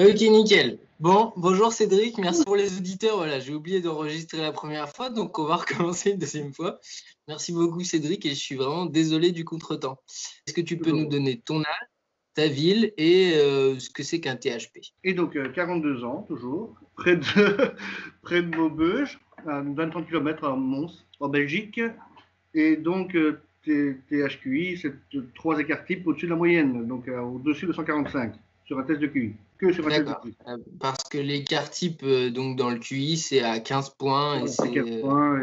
Ok, nickel. Bon, bonjour Cédric, merci pour les auditeurs. Voilà, j'ai oublié d'enregistrer la première fois, donc on va recommencer une deuxième fois. Merci beaucoup Cédric et je suis vraiment désolé du contretemps. Est-ce que tu peux nous donner ton âge, ta ville et ce que c'est qu'un THP? Et donc, 42 ans, toujours, près de, près de Maubeuge, à 23 km à Mons, en Belgique. Et donc, THQI, c'est 3 écarts types au-dessus de la moyenne, donc au-dessus de 145 sur un test de QI. Que sur un test de D'accord. QI. Parce que l'écart type donc dans le QI, c'est à 15 points et Voilà, c'est 15 points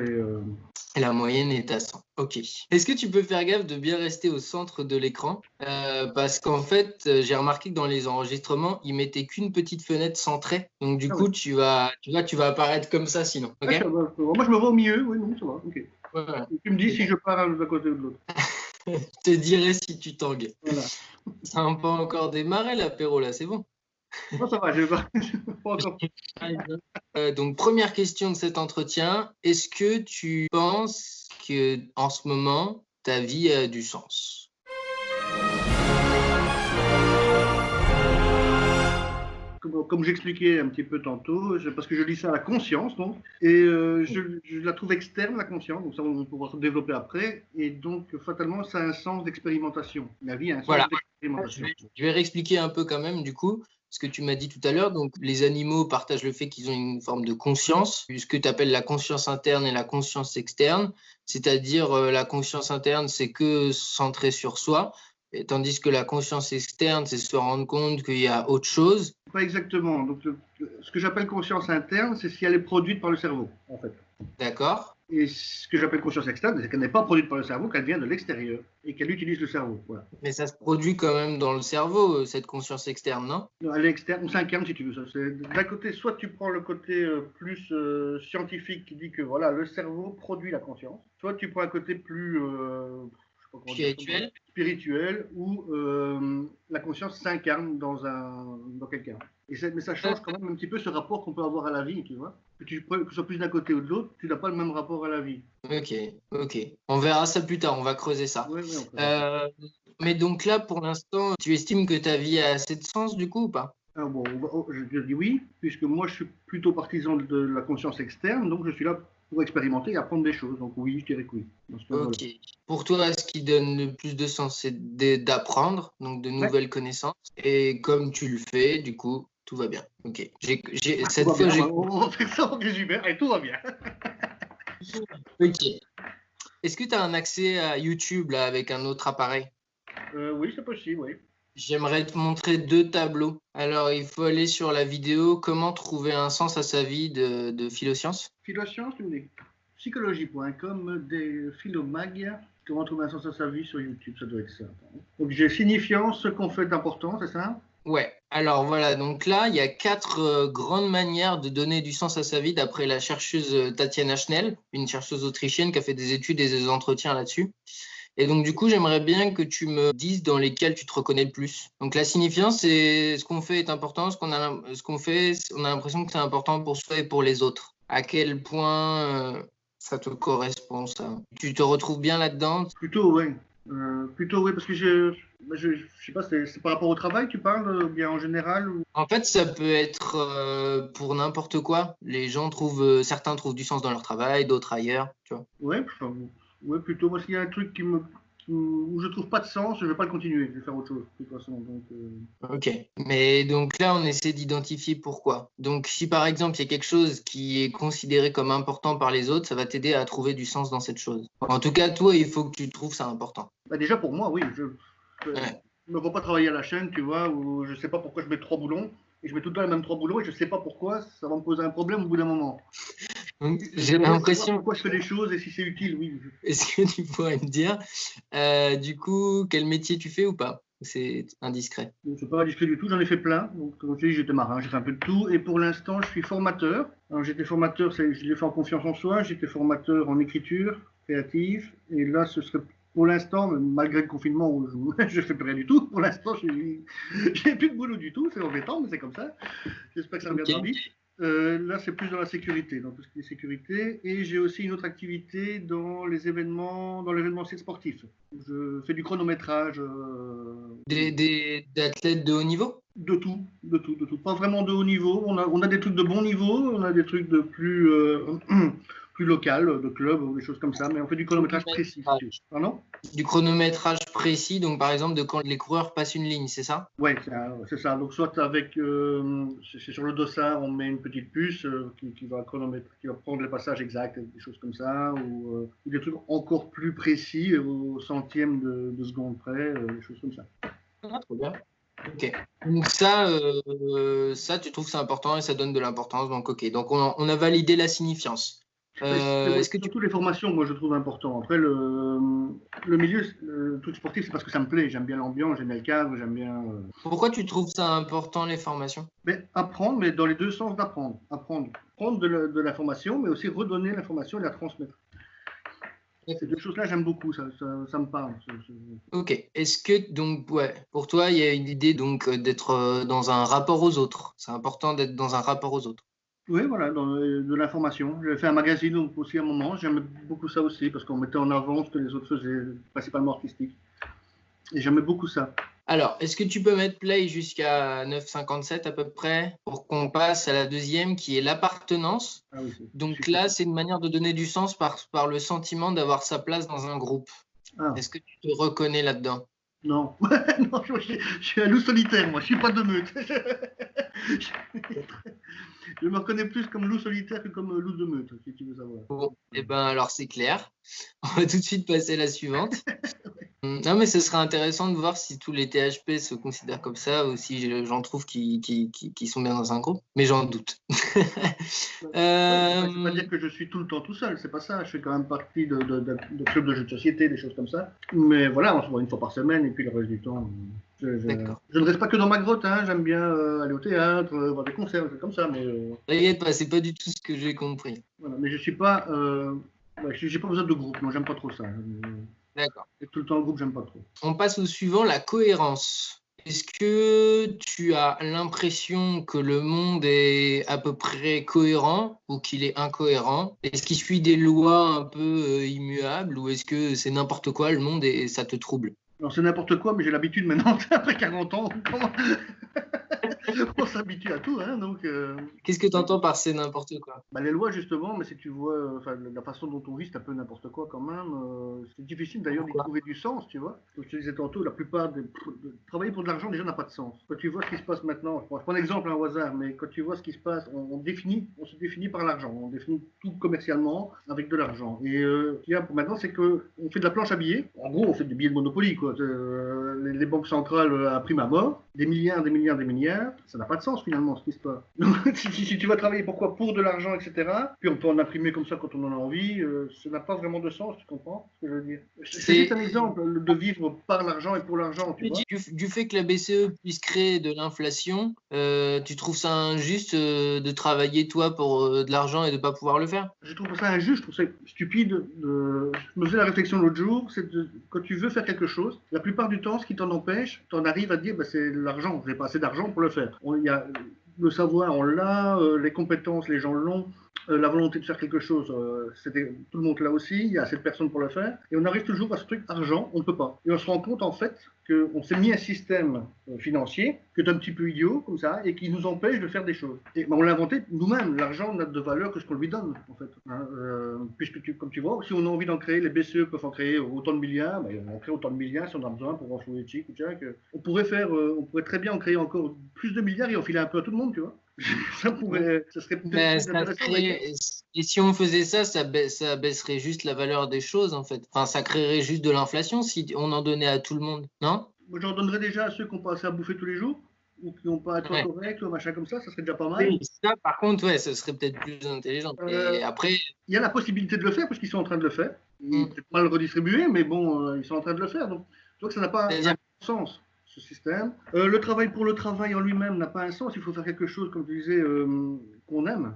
et la moyenne est à 100. Ok. Est-ce que tu peux faire gaffe de bien rester au centre de l'écran? Parce qu'en fait, j'ai remarqué que dans les enregistrements, ils mettaient qu'une petite fenêtre centrée. Donc du coup, tu vas apparaître comme ça sinon. Okay, moi, je me vois au milieu. Oui, non, ça va. Ok. ouais. Tu me dis si je pars d'un côté ou de l'autre. Je te dirai si tu tangues. Voilà. Ça n'a pas encore démarré l'apéro là, c'est bon. Non, ça va, je vais pas encore. Donc, première question de cet entretien, est-ce que tu penses que en ce moment, ta vie a du sens? Comme j'expliquais un petit peu tantôt, parce que je lis ça à la conscience, donc, et je la trouve externe, la conscience, donc ça on va pouvoir développer après, et donc fatalement ça a un sens d'expérimentation. La vie a un sens Voilà. d'expérimentation. Je vais réexpliquer un peu quand même, du coup, ce que tu m'as dit tout à l'heure. Donc, les animaux partagent le fait qu'ils ont une forme de conscience, ce que tu appelles la conscience interne et la conscience externe. C'est-à-dire, la conscience interne, c'est que centré sur soi, et tandis que la conscience externe, c'est se rendre compte qu'il y a autre chose. Pas exactement. Donc, ce que j'appelle conscience interne, c'est si elle est produite par le cerveau, en fait. D'accord. Et ce que j'appelle conscience externe, c'est qu'elle n'est pas produite par le cerveau, qu'elle vient de l'extérieur et qu'elle utilise le cerveau. Voilà. Mais ça se produit quand même dans le cerveau, cette conscience externe, non? Non, elle est externe, ou c'est interne si tu veux. D'un côté, soit tu prends le côté plus scientifique qui dit que voilà, le cerveau produit la conscience, soit tu prends un côté plus Spirituel. Spirituel où la conscience s'incarne dans quelqu'un. Mais ça change quand même un petit peu ce rapport qu'on peut avoir à la vie, tu vois. Que tu sois plus d'un côté ou de l'autre, tu n'as pas le même rapport à la vie. Ok. On verra ça plus tard, on va creuser ça. Ouais, Mais donc là, pour l'instant, tu estimes que ta vie a assez de sens du coup ou pas? Alors bon, je dis oui, puisque moi je suis plutôt partisan de la conscience externe, donc je suis là pour expérimenter et apprendre des choses. Donc oui, je dirais que oui. Ok. Pour toi, ce qui donne le plus de sens, c'est d'apprendre, donc de nouvelles connaissances. Et comme tu le fais, du coup, tout va bien. Ok. Cette fois, on fait ça en résumé, et tout va bien. Ok. Est-ce que tu as un accès à YouTube là, avec un autre appareil? Oui, c'est possible, oui. J'aimerais te montrer deux tableaux. Alors, il faut aller sur la vidéo Comment trouver un sens à sa vie de Philosciences. Philosciences, tu me dis psychologie.com, des philomag. Comment trouver un sens à sa vie sur YouTube, ça doit être ça. Donc j'ai signifiance, ce qu'on fait d'important, c'est ça? Ouais, alors voilà, donc là, il y a quatre grandes manières de donner du sens à sa vie d'après la chercheuse Tatiana Schnell, une chercheuse autrichienne qui a fait des études et des entretiens là-dessus. Et donc, du coup, j'aimerais bien que tu me dises dans lesquels tu te reconnais le plus. Donc, la signifiance, c'est ce qu'on fait est important, ce qu'on fait, on a l'impression que c'est important pour soi et pour les autres. À quel point ça te correspond, ça? Tu te retrouves bien là-dedans? Plutôt, oui. Plutôt, oui, parce que je sais pas, c'est par rapport au travail, tu parles, ou bien en général ou... En fait, ça peut être pour n'importe quoi. Les gens trouvent, certains trouvent du sens dans leur travail, d'autres ailleurs, tu vois. Ouais, plutôt. Moi, s'il y a un truc où je trouve pas de sens, je vais pas le continuer. Je vais faire autre chose, de toute façon. Donc, Ok. Mais donc là, on essaie d'identifier pourquoi. Donc, si par exemple, il y a quelque chose qui est considéré comme important par les autres, ça va t'aider à trouver du sens dans cette chose. En tout cas, toi, il faut que tu trouves ça important. bah, déjà, pour moi, oui. Je Ouais. me vois pas travailler à la chaîne, tu vois, où je sais pas pourquoi je mets 3 boulons. Et je mets tout le temps les mêmes 3 boulons et je sais pas pourquoi, ça va me poser un problème au bout d'un moment. Donc, j'ai l'impression. Pourquoi je fais les choses et si c'est utile, oui. Est-ce que tu pourrais me dire, du coup, quel métier tu fais ou pas? C'est indiscret. C'est pas indiscret du tout, j'en ai fait plein. Donc, comme je dis, j'étais marin, j'ai fait un peu de tout. Et pour l'instant, je suis formateur. Alors, j'étais formateur, je l'ai fait en confiance en soi. J'étais formateur en écriture créative. Et là, ce serait pour l'instant, malgré le confinement où je fais plus rien du tout, pour l'instant, j'ai plus de boulot du tout. C'est embêtant, mais c'est comme ça. J'espère que ça reviendra vite. Là, c'est plus dans la sécurité, dans tout ce qui est sécurité. Et j'ai aussi une autre activité dans les événements, dans l'événementiel sportif. Je fais du chronométrage. D'athlètes de haut niveau? De tout, de tout, de tout. Pas vraiment de haut niveau. On a des trucs de bon niveau, on a des trucs de plus, plus local, de club ou des choses comme ça, mais on fait du chronométrage précis. Pardon? Du chronométrage précis, donc par exemple de quand les coureurs passent une ligne, c'est ça? Oui, c'est ça. Donc soit avec, c'est sur le dossard, on met une petite puce qui va qui va prendre les passages exacts, des choses comme ça, ou des trucs encore plus précis, au centième de seconde près, des choses comme ça. Ah, trop bien. Ok. Donc ça, tu trouves que c'est important et ça donne de l'importance. Donc ok. Donc on a validé la signifiance. Est-ce que surtout les formations, moi je trouve important. Après le milieu, le truc sportif, c'est parce que ça me plaît. J'aime bien l'ambiance, j'aime bien le cadre, j'aime bien. Pourquoi tu trouves ça important les formations? Mais apprendre, mais dans les deux sens d'apprendre. Prendre de l'information, mais aussi redonner l'information et la transmettre. Ces deux choses-là, j'aime beaucoup, ça me parle. Ok. Est-ce que donc ouais, pour toi, il y a une idée donc d'être dans un rapport aux autres. C'est important d'être dans un rapport aux autres. Oui, voilà, de l'information. J'ai fait un magazine donc, aussi à un moment. J'aimais beaucoup ça aussi parce qu'on mettait en avant ce que les autres faisaient, principalement artistique. Et j'aimais beaucoup ça. Alors, est-ce que tu peux mettre play jusqu'à 9,57 à peu près pour qu'on passe à la deuxième qui est l'appartenance? Ah oui, Donc là, c'est une manière de donner du sens par le sentiment d'avoir sa place dans un groupe. Ah. Est-ce que tu te reconnais là-dedans? Non, non je suis un loup solitaire, moi, je suis pas de meute. Je me reconnais plus comme loup solitaire que comme loup de meute, si tu veux savoir. Bon, et ben alors c'est clair. On va tout de suite passer à la suivante. Non, mais ce serait intéressant de voir si tous les THP se considèrent comme ça ou si j'en trouve qui sont bien dans un groupe, mais j'en doute. C'est pas dire que je suis tout le temps tout seul, c'est pas ça. Je fais quand même partie de clubs de jeux de société, des choses comme ça. Mais voilà, on se voit une fois par semaine et puis le reste du temps. Je ne reste pas que dans ma grotte, hein. J'aime bien aller au théâtre, voir des concerts, des choses comme ça. Mais t'inquiète pas, c'est pas du tout ce que j'ai compris. Voilà, mais je suis pas. J'ai pas besoin de groupe, non, j'aime pas trop ça. D'accord. Et tout le temps en groupe, j'aime pas trop. On passe au suivant, la cohérence. Est-ce que tu as l'impression que le monde est à peu près cohérent ou qu'il est incohérent? Est-ce qu'il suit des lois un peu immuables ou est-ce que c'est n'importe quoi le monde et ça te trouble? Alors c'est n'importe quoi, mais j'ai l'habitude maintenant, après 40 ans, on s'habitue à tout, hein, donc. Qu'est-ce que tu entends par c'est n'importe quoi? Bah, les lois justement, mais si tu vois, la façon dont on vit, c'est un peu n'importe quoi quand même. C'est difficile d'ailleurs d'y trouver du sens, tu vois. Comme je te disais tantôt, la plupart travailler pour de l'argent déjà n'a pas de sens. Quand tu vois ce qui se passe maintenant, je prends un exemple au hasard, mais quand tu vois ce qui se passe, on se définit par l'argent, on définit tout commercialement avec de l'argent. Et ce qu'il y a maintenant, c'est que on fait de la planche à billets. En gros, on fait des billets de Monopoly, quoi. Les banques centrales impriment à mort, des milliards, des milliards, des milliards. Ça n'a pas de sens finalement ce qui se passe. Donc, si tu vas travailler pourquoi pour de l'argent, etc. Puis on peut en imprimer comme ça quand on en a envie. Ça n'a pas vraiment de sens, tu comprends ce que je veux dire? C'est juste un exemple de vivre par l'argent et pour l'argent, tu vois. Du fait que la BCE puisse créer de l'inflation, tu trouves ça injuste de travailler toi pour de l'argent et de ne pas pouvoir le faire? Je trouve ça injuste, je trouve ça stupide. Je me faisais la réflexion l'autre jour, c'est quand tu veux faire quelque chose, la plupart du temps, ce qui t'en empêche, t'en arrives à te dire, bah, c'est l'argent, j'ai pas assez d'argent pour le faire. Il y a le savoir, on l'a, les compétences, les gens l'ont. La volonté de faire quelque chose, tout le monde l'a aussi, il y a assez de personnes pour le faire, et on arrive toujours à ce truc argent, on ne peut pas. Et on se rend compte en fait qu'on s'est mis un système financier qui est un petit peu idiot, comme ça, et qui nous empêche de faire des choses. Et on l'a inventé nous-mêmes, l'argent n'a de valeur que ce qu'on lui donne, en fait. Hein, puisque, comme tu vois, si on a envie d'en créer, les BCE peuvent en créer autant de milliards, ben, on crée autant de milliards si on a besoin pour renflouer les chics ou tchac. On pourrait très bien en créer encore plus de milliards et en filer un peu à tout le monde, tu vois. Ça serait peut-être intéressant. Et si on faisait ça, ça baisserait juste la valeur des choses, en fait. Enfin, ça créerait juste de l'inflation si on en donnait à tout le monde, non? J'en donnerais déjà à ceux qui n'ont pas assez à bouffer tous les jours, ou qui n'ont pas un toit correct, ou un machin comme ça serait déjà pas mal. Oui, ça, par contre, ouais, ce serait peut-être plus intelligent. Et après... Il y a la possibilité de le faire, parce qu'ils sont en train de le faire. Peut-être mal redistribué, mais bon, ils sont en train de le faire. Donc que ça n'a pas de sens. Système. Le travail pour le travail en lui-même n'a pas un sens. Il faut faire quelque chose, comme tu disais, qu'on aime.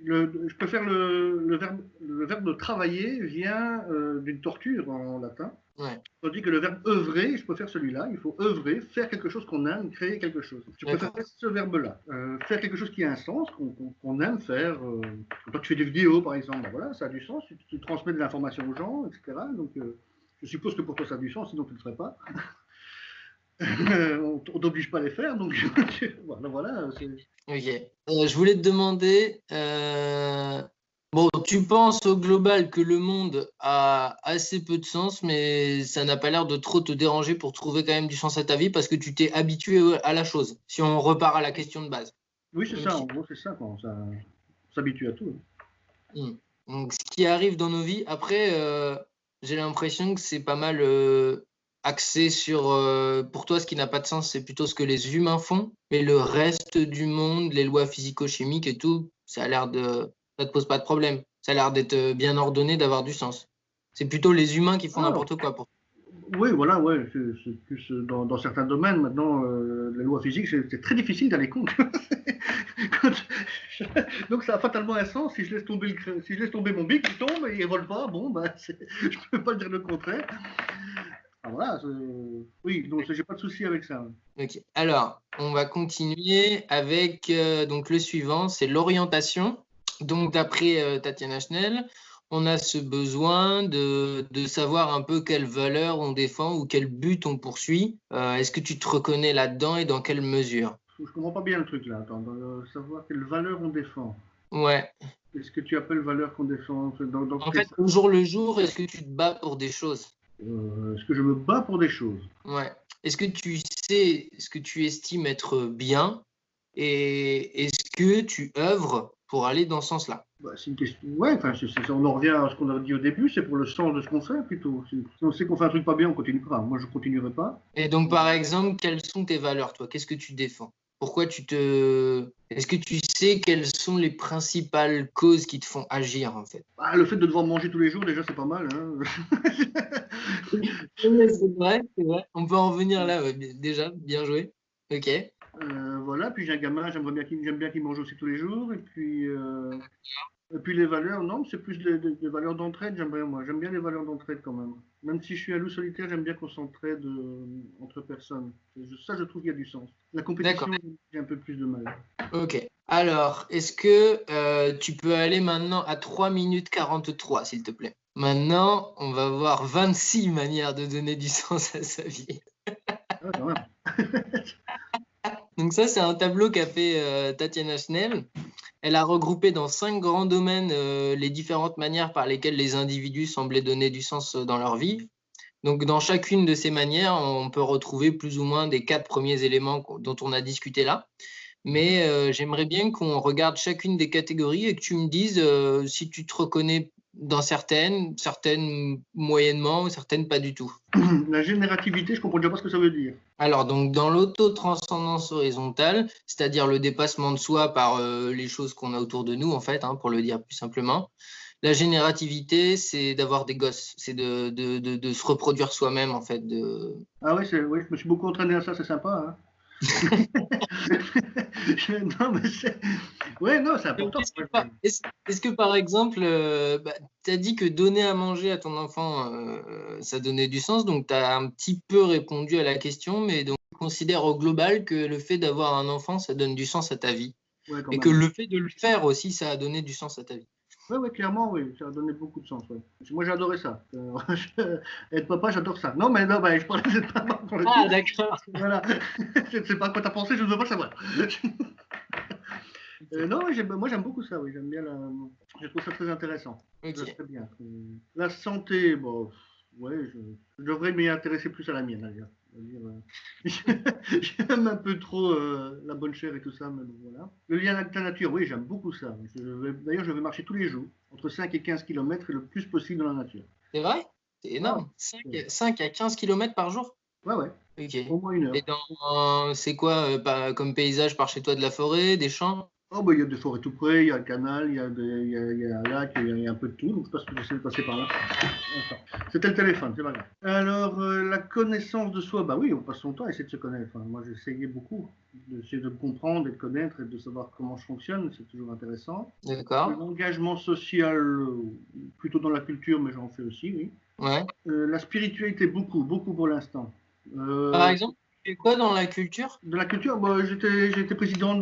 Je préfère le verbe de travailler vient d'une torture en latin. Ouais. Tandis que le verbe œuvrer, je préfère celui-là. Il faut œuvrer, faire quelque chose qu'on aime, créer quelque chose. Je préfère ce verbe-là. Faire quelque chose qui a un sens, qu'on aime faire. Quand tu fais des vidéos, par exemple, ben voilà, ça a du sens. Tu transmets de l'information aux gens, etc. Donc, je suppose que pour toi, ça a du sens, sinon tu ne le ferais pas. On t'oblige pas à les faire, donc voilà. Ok. Je voulais te demander, bon, tu penses au global que le monde a assez peu de sens, mais ça n'a pas l'air de trop te déranger pour trouver quand même du sens à ta vie parce que tu t'es habitué à la chose, si on repart à la question de base. Oui, c'est ça, Donc, en gros, c'est ça, quand ça s'habitue à tout. donc, ce qui arrive dans nos vies, après, j'ai l'impression que c'est pas mal axé sur, pour toi, ce qui n'a pas de sens, c'est plutôt ce que les humains font, mais le reste du monde, les lois physico-chimiques et tout, ça te pose pas de problème. Ça a l'air d'être bien ordonné, d'avoir du sens. C'est plutôt les humains qui font Ah, n'importe quoi pour. oui, voilà, ouais, c'est plus dans certains domaines. Maintenant, les lois physiques, c'est très difficile d'aller contre. Donc, ça a fatalement un sens. Si je laisse tomber mon bic, il tombe et il vole pas. Bon, ben, je peux pas dire le contraire. Ah, voilà, oui, donc j'ai pas de souci avec ça. Ok. Alors, on va continuer avec donc le suivant, c'est l'orientation. Donc, d'après Tatiana Schnell, on a ce besoin de savoir un peu quelles valeurs on défend ou quel but on poursuit. Est-ce que tu te reconnais là-dedans et dans quelle mesure? Je comprends pas bien le truc là. Attends, savoir quelle valeur on défend. Ouais. Qu'est-ce que tu appelles valeur qu'on défend dans En quel... fait, au jour le jour, est-ce que tu te bats pour des choses? Est-ce que je me bats pour des choses? Ouais. Est-ce que tu sais ce que tu estimes être bien et est-ce que tu œuvres pour aller dans ce sens-là? Bah, c'est une question. Ouais, enfin, on en revient à ce qu'on a dit au début, c'est pour le sens de ce qu'on fait plutôt. Si on sait qu'on fait un truc pas bien, on continue pas. Moi, je continuerai pas. Et donc, par exemple, quelles sont tes valeurs, toi? Qu'est-ce que tu défends? Pourquoi tu te... Est-ce que tu sais quelles sont les principales causes qui te font agir, en fait? Ah, le fait de devoir manger tous les jours, déjà, c'est pas mal. Hein. Oui, c'est vrai, c'est vrai. On peut en revenir là, ouais, déjà, bien joué. Ok. Voilà, puis j'ai un gamin, j'aime bien qu'il mange aussi tous les jours. Et puis les valeurs, non, c'est plus des valeurs d'entraide, j'aime bien moi. J'aime bien les valeurs d'entraide quand même. Même si je suis un loup solitaire, j'aime bien qu'on s'entraide entre personnes. Ça, je trouve qu'il y a du sens. La D'accord. compétition, j'ai un peu plus de mal. Ok. Alors, est-ce que tu peux aller maintenant à 3 minutes 43, s'il te plaît? Maintenant, on va voir 26 manières de donner du sens à sa vie. Ah, quand même. Donc ça, c'est un tableau qu'a fait Tatiana Schnell. Elle a regroupé dans 5 grands domaines les différentes manières par lesquelles les individus semblaient donner du sens dans leur vie. Donc, dans chacune de ces manières, on peut retrouver plus ou moins des 4 premiers éléments dont on a discuté là. Mais j'aimerais bien qu'on regarde chacune des catégories et que tu me dises si tu te reconnais dans certaines moyennement, certaines pas du tout. La générativité, je comprends déjà pas ce que ça veut dire. Alors, donc, dans l'auto-transcendance horizontale, c'est-à-dire le dépassement de soi par les choses qu'on a autour de nous, en fait, hein, pour le dire plus simplement, la générativité, c'est d'avoir des gosses, c'est de se reproduire soi-même, en fait. Ah ouais, oui, je me suis beaucoup entraîné à ça, c'est sympa. Hein. Non, mais c'est... Ouais, non, c'est Donc, important. est-ce que, par exemple, tu as dit que donner à manger à ton enfant, ça donnait du sens, donc tu as un petit peu répondu à la question, mais donc tu considères au global que le fait d'avoir un enfant, ça donne du sens à ta vie, Ouais, quand et que même. le fait de le faire aussi, ça a donné du sens à ta vie. Ouais, ouais, clairement, oui, ça a donné beaucoup de sens. Ouais. Moi, j'ai adoré ça. Être papa, j'adore ça. Non, mais non, bah, je parlais d'être papa pour le coup. Ah, d'accord. Voilà. Je ne sais pas quoi t'as pensé, je ne veux pas le savoir. Non, moi, j'aime beaucoup ça, oui. J'aime bien Je trouve ça très intéressant. Ok. Très bien. La santé, bon, ouais, je devrais m'y intéresser plus à la mienne, d'ailleurs. J'aime un peu trop la bonne chair et tout ça, mais bon, voilà. Le lien avec la nature, oui, j'aime beaucoup ça. D'ailleurs, je vais marcher tous les jours, entre 5 et 15 km et le plus possible dans la nature. C'est vrai? C'est Ouais, énorme. 5 à 15 km par jour? ouais, ouais. Ok. Au moins une Et heure. c'est quoi comme paysage par chez toi, de la forêt, des champs? Oh, bah, il y a des forêts tout près, il y a le canal, il y a un lac, il y a un peu de tout, donc je pense que j'essaie de passer par là. Attends. C'était le téléphone, c'est pas grave. Alors, la connaissance de soi, bah oui, on passe son temps à essayer de se connaître. Enfin, moi, j'essayais beaucoup d'essayer de me comprendre et de connaître et de savoir comment je fonctionne, c'est toujours intéressant. D'accord. L'engagement social, plutôt dans la culture, mais j'en fais aussi, oui. Ouais. La spiritualité, beaucoup, beaucoup pour l'instant. Par exemple, tu fais quoi dans la culture? De la culture, bah, j'étais président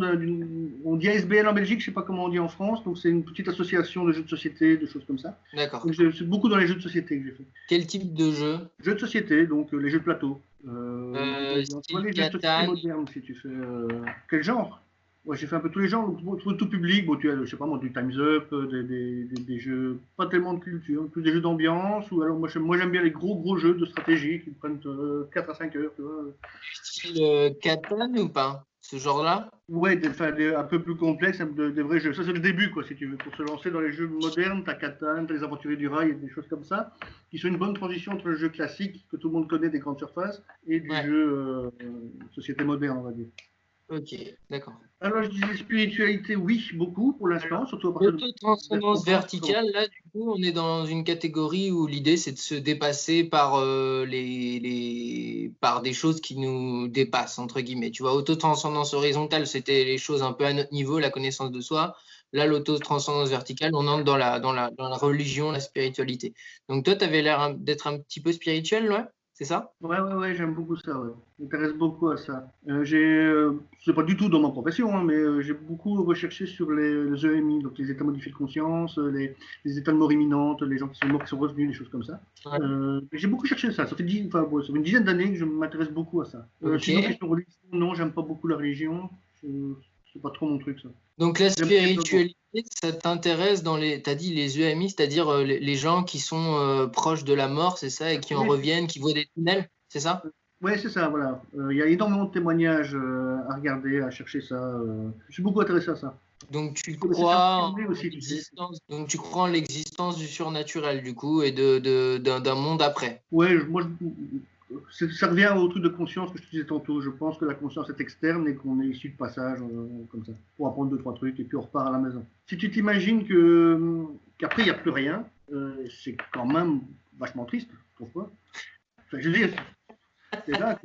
on dit ASBL en Belgique, je sais pas comment on dit en France, donc c'est une petite association de jeux de société, de choses comme ça. D'accord. Donc c'est beaucoup dans les jeux de société que j'ai fait. Quel type de jeu? Jeux de société, donc les jeux de plateau. Tu vois Style les jeux de société Catan? modernes, si tu fais. Quel genre? Ouais, j'ai fait un peu tous les genres, donc, tout public, bon, tu as, je sais pas moi, du Time's Up, des jeux, pas tellement de culture, plus des jeux d'ambiance, ou alors moi j'aime bien les gros jeux de stratégie qui prennent 4 à 5 heures, tu vois. Style Catan ou pas? Ce genre-là? Ouais, un peu plus complexes, des vrais jeux. Ça, c'est le début, quoi, si tu veux. Pour se lancer dans les jeux modernes, t'as Catan, t'as les Aventuriers du Rail, et des choses comme ça, qui sont une bonne transition entre le jeu classique, que tout le monde connaît des grandes surfaces, et du Ouais. jeu société moderne, on va dire. Ok, d'accord. Alors, je disais spiritualité, oui, beaucoup pour l'instant, surtout à partir de L'auto-transcendance verticale, là, du coup, on est dans une catégorie où l'idée, c'est de se dépasser par, par des choses qui nous dépassent, entre guillemets. Tu vois, auto-transcendance horizontale, c'était les choses un peu à notre niveau, la connaissance de soi. Là, l'auto-transcendance verticale, on entre dans la religion, la spiritualité. Donc, toi, tu avais l'air d'être un petit peu spirituel, ouais? C'est ça? Ouais, j'aime beaucoup ça, ouais. Je m'intéresse beaucoup à ça. C'est pas du tout dans ma profession, hein, mais j'ai beaucoup recherché sur les EMI, donc les états modifiés de conscience, les états de mort imminente, les gens qui sont morts, qui sont revenus, des choses comme ça. Ouais. J'ai beaucoup cherché ça. Ça fait une dizaine d'années que je m'intéresse beaucoup à ça. Ok. Sinon, question religion, non, j'aime pas beaucoup la religion. C'est pas trop mon truc, ça. Donc la J'aime bien spiritualité, ça t'intéresse dans les, t'as dit les EMI, c'est-à-dire les gens qui sont proches de la mort, c'est ça, et qui en Oui, reviennent, qui voient des tunnels, c'est ça? ouais, c'est ça, voilà. Il y a énormément de témoignages à regarder, à chercher ça. Je suis beaucoup intéressé à ça. Donc tu C'est ça me crois stimule en aussi, tu sais. l'existence, donc tu crois en l'existence du surnaturel du coup et d'un monde après. Ouais, ça revient au truc de conscience que je te disais tantôt. Je pense que la conscience est externe et qu'on est issu de passage, comme ça, pour apprendre deux, trois trucs et puis on repart à la maison. Si tu t'imagines qu'après il n'y a plus rien, c'est quand même vachement triste, pourquoi? Enfin, je veux dire, c'est là,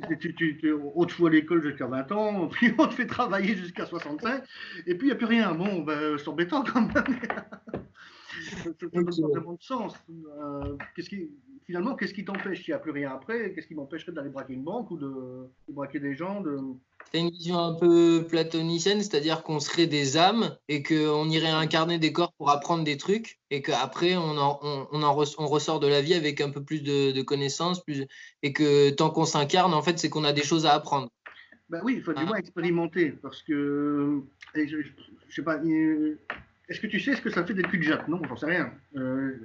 on te fout à l'école jusqu'à 20 ans, puis on te fait travailler jusqu'à 65, et puis il n'y a plus rien. Bon, ben, c'est embêtant quand même. Ça donne pas vraiment de sens. Finalement, qu'est-ce qui t'empêche s'il n'y a plus rien après? Qu'est-ce qui m'empêcherait d'aller braquer une banque ou de braquer des gens C'est une vision un peu platonicienne, c'est-à-dire qu'on serait des âmes et qu'on irait incarner des corps pour apprendre des trucs et qu'après on ressort de la vie avec un peu plus de connaissances et que tant qu'on s'incarne, en fait, c'est qu'on a des choses à apprendre. Ben oui, il faut du moins expérimenter parce que je sais pas. Est-ce que tu sais ce que ça fait d'être cul-de-jatte? Non, j'en sais rien.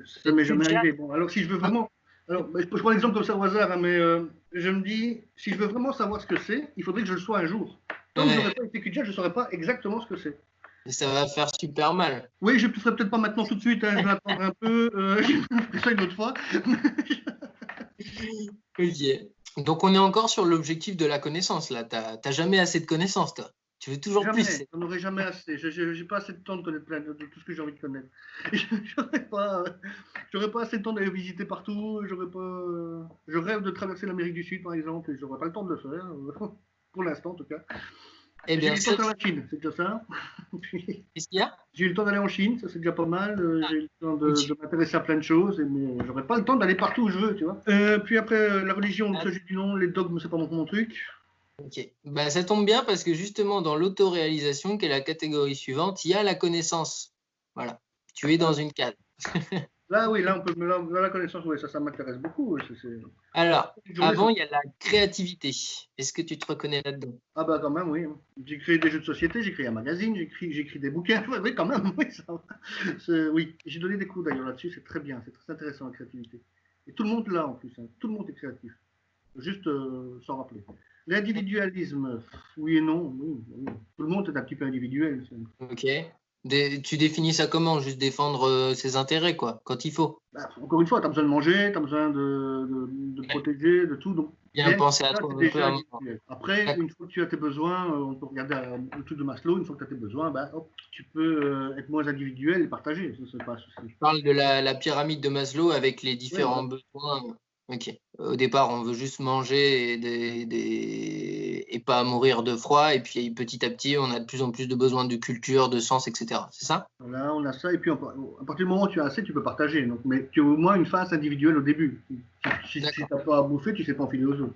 Ça m'est jamais arrivé. Bon, alors si je veux vraiment. Alors, je prends l'exemple comme ça au hasard, hein, mais je me dis, si je veux vraiment savoir ce que c'est, il faudrait que je le sois un jour. Tant que je n'aurais pas été cul-de-jatte, je ne saurais pas exactement ce que c'est. Et ça va faire super mal. Oui, je ne le ferai peut-être pas maintenant tout de suite, hein, je vais attendre un peu, je ferai ça une autre fois. Ok. Donc on est encore sur l'objectif de la connaissance là. T'as jamais assez de connaissances, toi. Tu veux toujours Jamais, plus. j'en aurai jamais assez. Je n'ai pas assez de temps de connaître de tout ce que j'ai envie de connaître. J'aurais pas assez de temps d'aller visiter partout. Je rêve de traverser l'Amérique du Sud, par exemple, et j'aurais pas le temps de le faire, pour l'instant en tout cas. Eh J'ai bien, eu le temps d'aller en Chine, c'est déjà ça. qu'est-ce qu'il y a? J'ai eu le temps d'aller en Chine, ça c'est déjà pas mal. J'ai eu le temps de m'intéresser à plein de choses, mais j'aurais pas le temps d'aller partout où je veux, tu vois. Puis après, la religion, ça j'ai dit non, les dogmes, c'est pas mon truc. Ok. Bah, ça tombe bien parce que justement, dans l'autoréalisation, qui est la catégorie suivante, il y a la connaissance. Voilà. Tu es dans une case. Là, oui, là, la connaissance, oui, ça m'intéresse beaucoup. Alors, avant, il y a la créativité. Est-ce que tu te reconnais là-dedans? Ah bah quand même, oui. J'ai créé des jeux de société, j'ai créé un magazine, j'écris des bouquins. Oui, quand même, oui. Oui. J'ai donné des cours d'ailleurs là-dessus, c'est très bien, c'est très intéressant la créativité. Et tout le monde là en plus, hein. Tout le monde est créatif. Juste s'en rappeler. L'individualisme, oui et non, oui. Tout le monde est un petit peu individuel. Ok. Tu définis ça comment? Juste défendre ses intérêts, quoi, quand il faut. Bah, encore une fois, tu as besoin de manger, tu as besoin de protéger, de tout. Donc, Bien penser à ça, toi c'est un peu déjà à un moment. individuel. Après, une fois que tu as tes besoins, on peut regarder le truc de Maslow, une fois que tu as tes besoins, bah, hop, tu peux être moins individuel et partager. Ça, c'est pas un souci. Je parle de la pyramide de Maslow avec les différents Ouais, voilà. besoins. Ok. Au départ, on veut juste manger et pas à mourir de froid. Et puis petit à petit, on a de plus en plus de besoins de culture, de sens, etc. C'est ça? Voilà, on a ça. Et puis, à partir du moment où tu as assez, tu peux partager. Donc, mais tu as au moins une phase individuelle au début. Si tu n'as pas à bouffer, tu ne sais pas enfiler aux autres.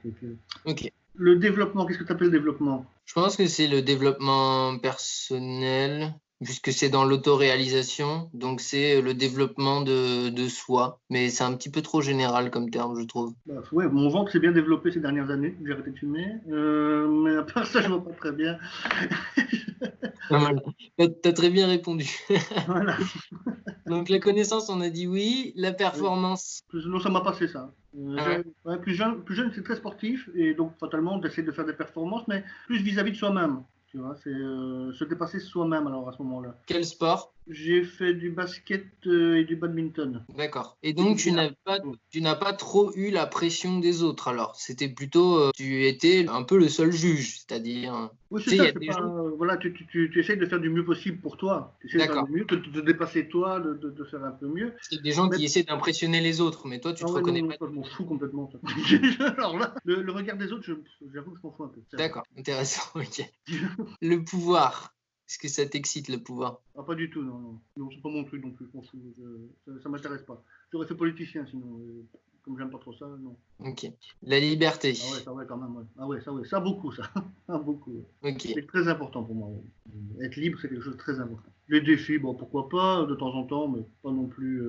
Ok. Le développement, qu'est-ce que tu appelles développement? Je pense que c'est le développement personnel, puisque c'est dans l'autoréalisation. Donc, c'est le développement de soi. Mais c'est un petit peu trop général comme terme, je trouve. Bah, ouais, mon ventre s'est bien développé ces dernières années. J'ai arrêté de fumer. Mais à part ça, je ne vois pas très bien. Voilà. T'as très bien répondu. Voilà. Donc, la connaissance, on a dit oui. La performance. Non, ça m'a passé ça. Ah ouais. Plus jeune, c'est très sportif et donc fatalement d'essayer de faire des performances, mais plus vis-à-vis de soi-même. Tu vois, c'est se dépasser soi-même alors à ce moment-là. Quel sport? J'ai fait du basket et du badminton. D'accord. Et donc, tu n'as pas trop eu la pression des autres, alors. C'était plutôt, tu étais un peu le seul juge, c'est-à-dire, Oui, tu c'est sais, il y ça. a des gens. Voilà, tu essayes de faire du mieux possible pour toi. Tu essaies de faire D'accord. du mieux, de dépasser toi, de faire un peu mieux. C'est des gens Mais qui essaient d'impressionner les autres, mais toi, tu ah te ouais, non, reconnais non, pas. ça, je m'en fous complètement. Ça. Alors là, le regard des autres, j'avoue que je m'en fous un peu. D'accord, intéressant. Ok. Le pouvoir. Est-ce que ça t'excite, le pouvoir? Ah, pas du tout, non, non. Non, c'est pas mon truc non plus, je m'en fous. Ça m'intéresse pas. J'aurais fait politicien sinon. Comme j'aime pas trop ça, non. Ok. La liberté. Ah ouais, ça ouais quand même, ouais. Ah ouais, ça beaucoup, ça. Ah, beaucoup. Ouais. Ok. C'est très important pour moi. Ouais. Être libre, c'est quelque chose de très important. Les défis, bon, pourquoi pas, de temps en temps, mais pas non plus.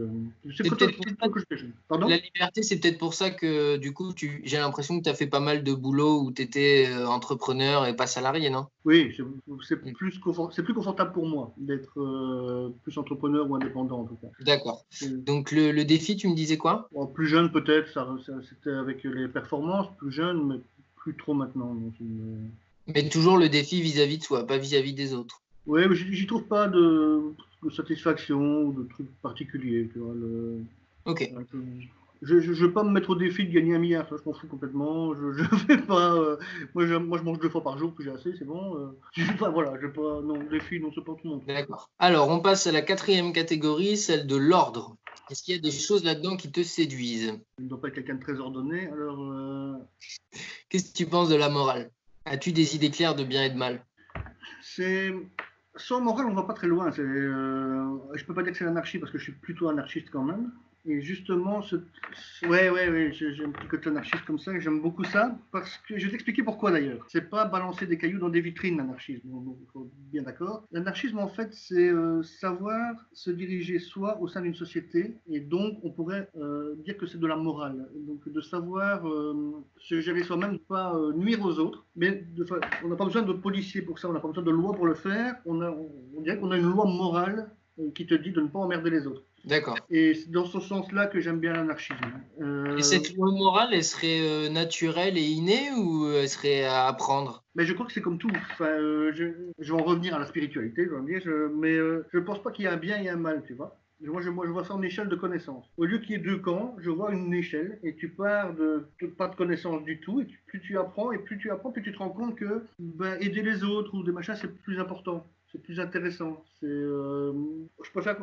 C'est C'est peut-être pour ça plutôt que je fais. Pardon? La liberté, c'est peut-être pour ça que, du coup, j'ai l'impression que tu as fait pas mal de boulot où tu étais entrepreneur et pas salarié, non? Oui, c'est Mm. c'est plus confortable pour moi d'être plus entrepreneur ou indépendant en tout cas. D'accord. Donc, le défi, tu me disais quoi? Bon, plus jeune peut-être, c'était avec les performances, plus jeune, mais plus trop maintenant. Donc, Mais toujours le défi vis-à-vis de soi, pas vis-à-vis des autres. oui, mais j'y trouve pas de satisfaction ou de trucs particuliers. Tu vois, Ok. je ne veux pas me mettre au défi de gagner 1 milliard, ça, je m'en fous complètement. Je fais pas. Moi, je mange 2 fois par jour, puis j'ai assez, c'est bon. Enfin, voilà, je pas. Non, défi, non, c'est pas tout le monde. D'accord. Alors, on passe à la 4e catégorie, celle de l'ordre. Est-ce qu'il y a des choses là-dedans qui te séduisent? Je ne dois pas être quelqu'un de très ordonné, alors. Qu'est-ce que tu penses de la morale? As-tu des idées claires de bien et de mal? C'est. Sans morale, on va pas très loin. Je peux pas dire que c'est l'anarchie parce que je suis plutôt anarchiste quand même. Et justement, ouais, j'ai un petit côté anarchiste comme ça, et j'aime beaucoup ça, parce que je vais t'expliquer pourquoi d'ailleurs. C'est pas balancer des cailloux dans des vitrines, l'anarchisme, donc, faut bien d'accord. L'anarchisme, en fait, c'est savoir se diriger soi au sein d'une société, et donc on pourrait dire que c'est de la morale. Donc de savoir se gérer soi-même, ne pas nuire aux autres, mais on n'a pas besoin de policiers pour ça, on n'a pas besoin de loi pour le faire, on dirait qu'on a une loi morale qui te dit de ne pas emmerder les autres. D'accord. Et c'est dans ce sens-là que j'aime bien l'anarchisme. Et cette loi morale, elle serait naturelle et innée ou elle serait à apprendre? Mais je crois que c'est comme tout. Enfin, je vais en revenir à la spiritualité, mais je ne pense pas qu'il y a un bien et un mal, tu vois. Moi, je vois ça en échelle de connaissances. Au lieu qu'il y ait 2 camps, je vois une échelle et tu pars de pas de connaissances du tout. Et plus tu apprends, plus tu te rends compte que aider les autres ou des machins, c'est plus important. C'est plus intéressant. Je préfère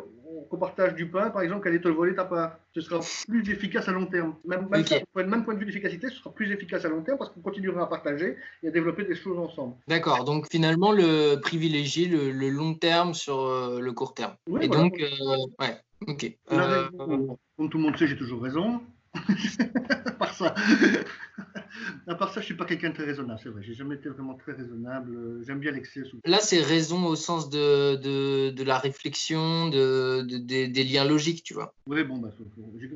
qu'on partage du pain, par exemple, qu'aller te le voler ta part. Ce sera plus efficace à long terme. Même ça, même point de vue d'efficacité, ce sera plus efficace à long terme parce qu'on continuera à partager et à développer des choses ensemble. D'accord. Donc finalement, privilégier le long terme sur le court terme. Oui, Et voilà. donc, ouais, ok. Comme tout le monde sait, j'ai toujours raison. à part ça, je suis pas quelqu'un de très raisonnable, c'est vrai. J'ai jamais été vraiment très raisonnable. J'aime bien l'excès. Là, c'est raison au sens de la réflexion, des liens logiques, tu vois. Oui, bon,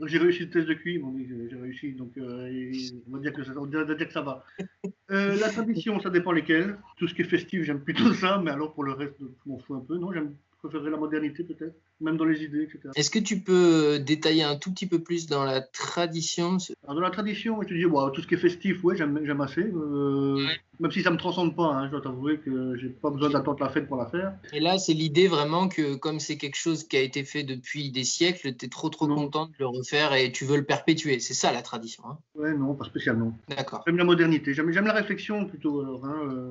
j'ai réussi le test de QI, j'ai réussi, donc on va dire que ça va. La tradition, ça dépend lesquelles. Tout ce qui est festif, j'aime plutôt ça, mais alors pour le reste, je m'en fous un peu. Non, je préférerais la modernité peut-être, même dans les idées, etc. Est-ce que tu peux détailler un tout petit peu plus dans la tradition? Alors, dans la tradition, je te dis, tout ce qui est festif, ouais, j'aime assez. Ouais. Même si ça me transcende pas, hein, je dois t'avouer que j'ai pas besoin d'attendre la fête pour la faire. Et là, c'est l'idée vraiment que comme c'est quelque chose qui a été fait depuis des siècles, tu es trop content de le refaire et tu veux le perpétuer. C'est ça la tradition. Hein. Ouais, non, pas spécialement. D'accord. J'aime la modernité, j'aime la réflexion plutôt. Alors,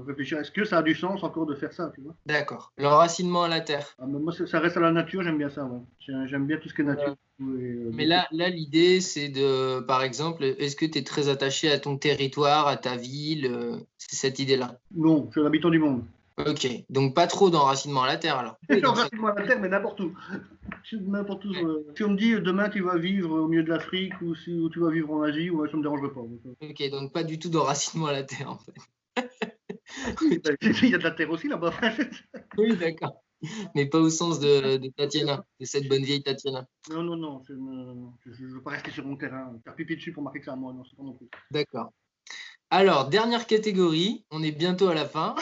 réfléchir, est-ce que ça a du sens encore de faire ça, tu vois? D'accord. L'enracinement à la terre. Moi, ça reste à la nature, j'aime bien ça. Ouais. J'aime bien tout ce qui est nature. Mais là l'idée, c'est de, par exemple, est-ce que tu es très attaché à ton territoire, à ta ville? C'est cette idée-là? Non, je suis un habitant du monde. Ok, donc pas trop d'enracinement à la terre alors. Oui, Enracinement à la terre, mais n'importe où. N'importe où. Si on me dit demain tu vas vivre au milieu de l'Afrique ou si tu vas vivre en Asie, ouais, ça ne me dérangerait pas. Ok, donc pas du tout d'enracinement à la terre en fait. Il y a de la terre aussi là-bas. Oui, d'accord. Mais pas au sens de Tatiana, de cette bonne vieille Tatiana. Non, je ne veux pas rester sur mon terrain, faire pipi dessus pour marquer que c'est à moi, non, c'est pas non plus. D'accord. Alors, dernière catégorie, on est bientôt à la fin.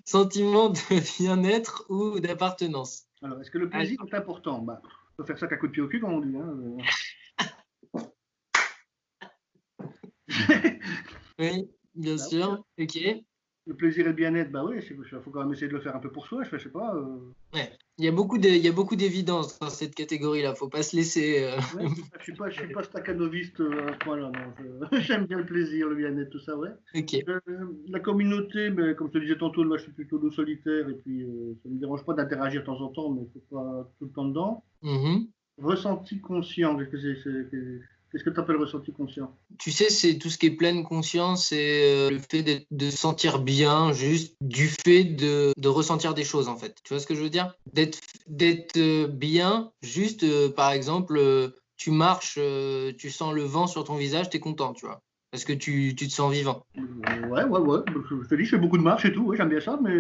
Sentiment de bien-être ou d'appartenance. Alors, est-ce que le plaisir est important? Bah, on peut faire ça qu'à coup de pied au cul, comme on dit. Oui, bien sûr. Ok. Le plaisir et le bien-être, bah oui, il faut quand même essayer de le faire un peu pour soi, je sais pas. Ouais. Il y a beaucoup d'évidence dans cette catégorie-là, faut pas se laisser. Ouais, je suis pas staccanoviste à ce point-là, non. J'aime bien le plaisir, le bien-être, tout ça, ouais. Ok. La communauté, mais comme je te disais tantôt, moi je suis plutôt loup solitaire et puis ça me dérange pas d'interagir de temps en temps, mais faut pas tout le temps dedans. Ressenti conscient, qu'est-ce que tu appelles ressenti conscient? Tu sais, c'est tout ce qui est pleine conscience et le fait de se sentir bien juste du fait de ressentir des choses, en fait. Tu vois ce que je veux dire? D'être bien juste, par exemple, tu marches, tu sens le vent sur ton visage, tu es content, tu vois. Parce que tu te sens vivant. Ouais. Je te dis, je fais beaucoup de marches et tout, ouais, j'aime bien ça, mais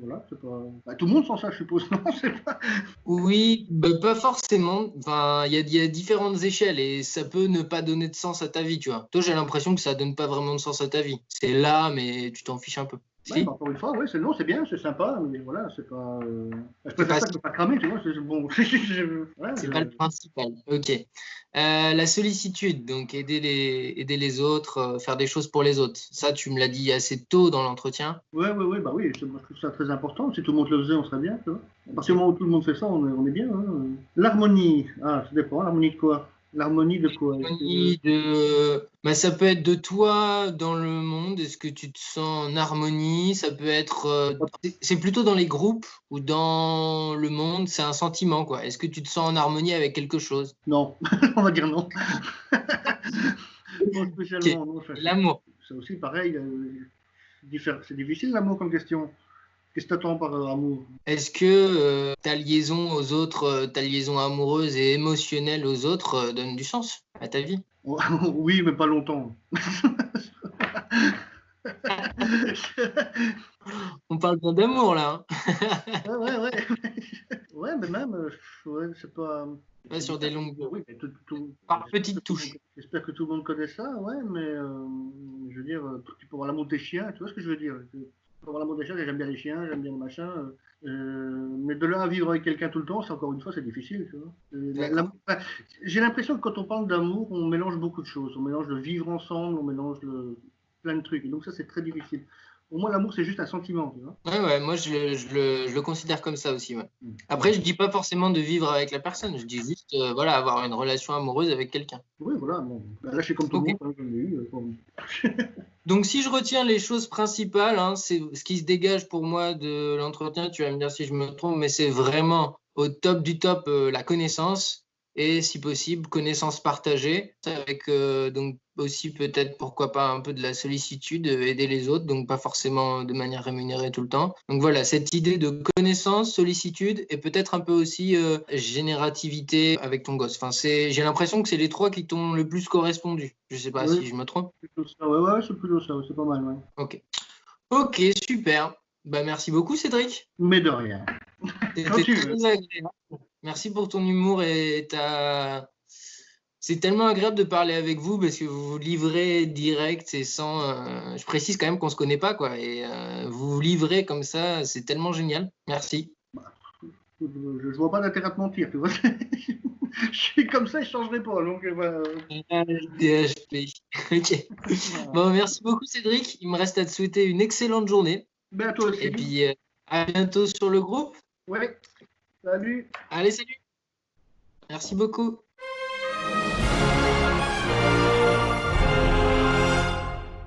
voilà, c'est pas. Bah, tout le monde sent ça, je suppose, non? Pas... Oui, bah, pas forcément. Enfin, il y a différentes échelles et ça peut ne pas donner de sens à ta vie, tu vois. Toi, j'ai l'impression que ça donne pas vraiment de sens à ta vie. C'est là, mais tu t'en fiches un peu. Ouais, Si? bah, encore une fois, ouais, c'est bien, c'est sympa, mais voilà, c'est pas. Je C'est préfère pas, ça que de pas cramer, tu vois, c'est bon. Voilà, c'est pas le principal. Ok. La sollicitude, donc aider les autres, faire des choses pour les autres. Ça, tu me l'as dit assez tôt dans l'entretien. ouais, bah oui, moi, je trouve ça très important. Si tout le monde le faisait, on serait bien, tu vois. À partir du moment où tout le monde fait ça, on est bien. Hein. L'harmonie, ça dépend. L'harmonie de quoi? L'harmonie de quoi? Bah, ça peut être de toi dans le monde. Est-ce que tu te sens en harmonie? Ça peut être. C'est plutôt dans les groupes ou dans le monde. C'est un sentiment, quoi. Est-ce que tu te sens en harmonie avec quelque chose? Non, on va dire non. Pas spécialement, Ok. non. L'amour. C'est aussi pareil. C'est difficile l'amour comme question. Qu'est-ce que tu attends par amour? Est-ce que ta liaison aux autres, ta liaison amoureuse et émotionnelle aux autres donne du sens à ta vie? Oui, mais pas longtemps. On parle bien d'amour là. Ouais. Ouais, mais même, ouais, c'est pas. Pas sur des longues. Oui, mais Par petites touches. j'espère que tout le monde connaît ça, ouais, mais je veux dire, tu peux avoir l'amour des chiens, tu vois ce que je veux dire? Tu peux avoir l'amour des chiens, j'aime bien les chiens, j'aime bien le machin, mais de là à vivre avec quelqu'un tout le temps, c'est encore une fois, c'est difficile, tu vois. J'ai l'impression que quand on parle d'amour, on mélange beaucoup de choses. On mélange le vivre ensemble, on mélange plein de trucs. Et donc ça, c'est très difficile. Pour moi, l'amour, c'est juste un sentiment, tu vois. Ouais, moi je le considère comme ça aussi. Ouais. Après, je dis pas forcément de vivre avec la personne, je dis juste voilà, avoir une relation amoureuse avec quelqu'un. Oui, voilà. Bon. Là, je suis comme tout le monde. Hein, je l'ai eu, Donc, si je retiens les choses principales, hein, c'est ce qui se dégage pour moi de l'entretien, tu vas me dire si je me trompe, mais c'est vraiment au top du top la connaissance et, si possible, connaissance partagée, avec donc aussi peut-être, pourquoi pas, un peu de la sollicitude, aider les autres, donc pas forcément de manière rémunérée tout le temps. Donc voilà, cette idée de connaissance, sollicitude et peut-être un peu aussi générativité avec ton gosse. Enfin, j'ai l'impression que c'est les trois qui t'ont le plus correspondu. Je sais pas si je me trompe. Ouais, c'est plutôt ça, c'est pas mal. Ouais. Ok, super. Bah, merci beaucoup, Cédric. Mais de rien. C'était très agréable. Merci pour ton humour et c'est tellement agréable de parler avec vous parce que vous vous livrez direct et sans. Je précise quand même qu'on se connaît pas, quoi. Et vous vous livrez comme ça, c'est tellement génial. Merci. Je vois pas d'intérêt à te mentir, tu vois. Je suis comme ça, je changerai pas. Donc, DHP. Ok. Bon, merci beaucoup, Cédric. Il me reste à te souhaiter une excellente journée. Ben, à toi aussi. Et puis, à bientôt sur le groupe. Ouais. Salut. Allez, salut. Merci beaucoup.